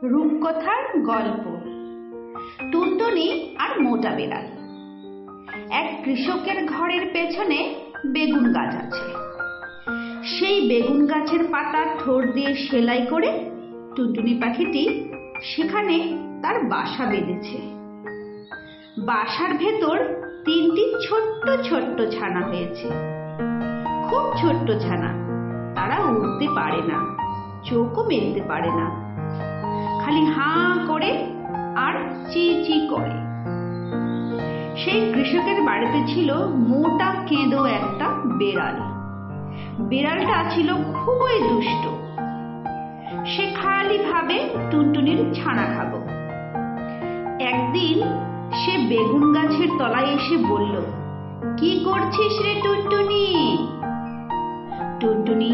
রূপকথার গল্প টুনটুনি আর মোটা বিড়াল। এক কৃষকের ঘরের পেছনে বেগুন গাছ আছে। সেই বেগুন গাছের পাতা ঠোঁট দিয়ে সেলাই করে টুনটুনি পাখিটি সেখানে তার বাসা বেঁধেছে। বাসার ভেতর 3টি ছোট্ট ছোট্ট ছানা হয়েছে, খুব ছোট্ট ছানা। তারা উড়তে পারে না, চোখও মেলতে পারে না, খালি হাঁ করে আর চি চি করে। সেই কৃষকের বাড়িতে ছিল মোটা কেঁদো একটা বিড়াল। বিড়ালটা ছিল খুবই দুষ্ট। সে খালি ভাবে টুনটুনির ছানা খাবো। একদিন সে বেগুন গাছের তলায় এসে বলল, কি করছিস রে টুনটুনি? টুনটুনি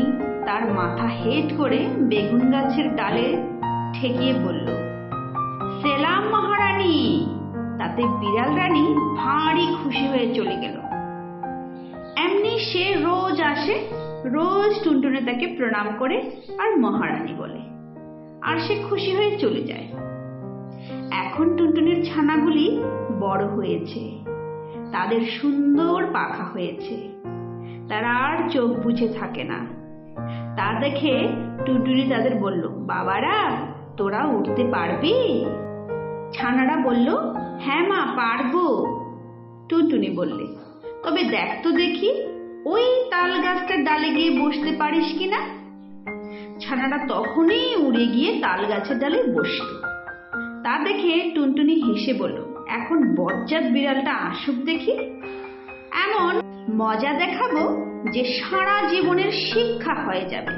তার মাথা হেঁট করে বেগুন গাছের ডালে ঠেকিয়ে বলল, সেলাম মহারানী। তাতে বিড়াল রানী ভারী খুশি হয়ে চলে গেল। এমনি সে রোজ আসে, রোজ টুনটুনি তাকে প্রণাম করে আর মহারানী বলে, আর সে খুশি হয়ে চলে যায়। এখন টুনটুনির ছানাগুলি বড় হয়েছে, তাদের সুন্দর পাখা হয়েছে, তারা আর চোখ বুজে থাকে না। তা দেখে টুনটুনি তাদের বলল, বাবারা তোরা উঠতে পারবি? ছানারা বলল, হ্যাঁ মা পারবো। টুনটুনি বললে, তবে দেখ তো দেখি ওই তাল গাছটার ডালে গিয়ে বসতে পারিস কিনা। ছানারা তখনই উড়ে গিয়ে তাল গাছের ডালে বসল। তা দেখে টুনটুনি হেসে বলল, এখন বজ্জাত বিড়ালটা আসুক দেখি, এমন মজা দেখাবো যে সারা জীবনের শিক্ষা হয়ে যাবে।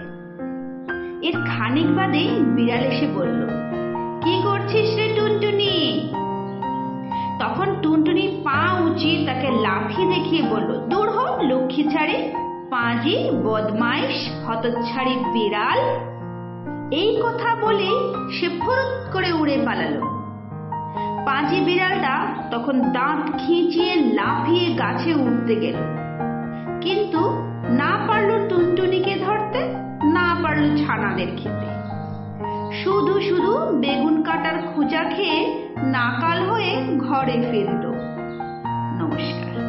এর খানিক বাদেই বিড়াল এসে বলল, কি করছিস রে টুনটুনি? তখন টুনটুনি পা উঁচিয়ে তাকে লাফিয়ে দেখিয়ে বলল, দূর হ লক্ষ্মী ছাড়ি, পাঁজি, বদমাইশ, হতচ্ছাড়ি বিড়াল। এই কথা বলেই সে ফুরুত করে উড়ে পালালো। পাঁজি বিড়ালটা তখন দাঁত খিঁচিয়ে লাফিয়ে গাছে উঠতে গেল, কিন্তু না পারলো টুনটুনিকে ধরতে, না পারলো ছানাদের খেতে। শুধু শুধু বেগুন কাটার খোঁচা খেয়ে নাকাল হয়ে ঘরে ফিরল।